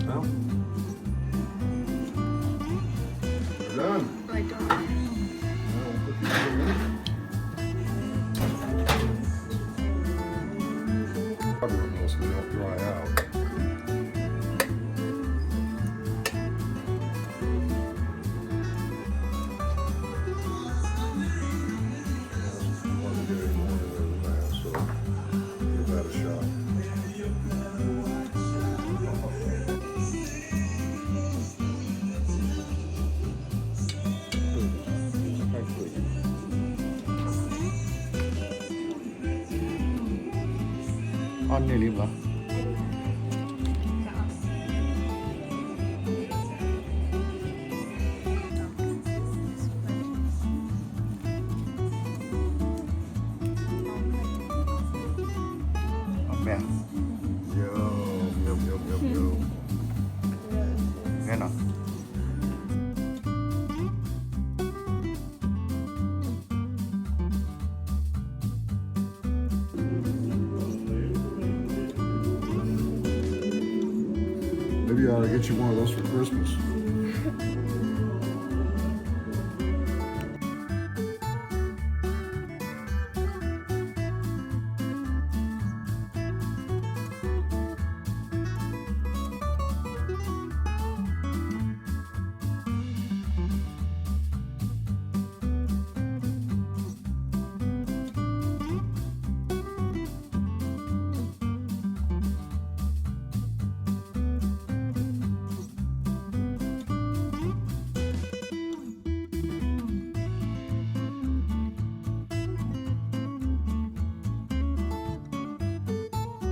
now. We're done. I don't. Now we'll put these in. Cover them though so they don't dry out. Want to get any more in there than that, so give that a shot. 언니 봐. mẹ Yo. nghe nào Maybe I ought to get you one of those for Christmas.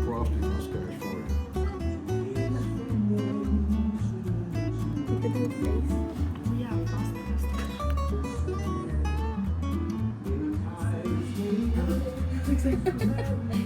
Frosty mustache for you. Look at his face. Oh yeah, frosty mustache. Looks like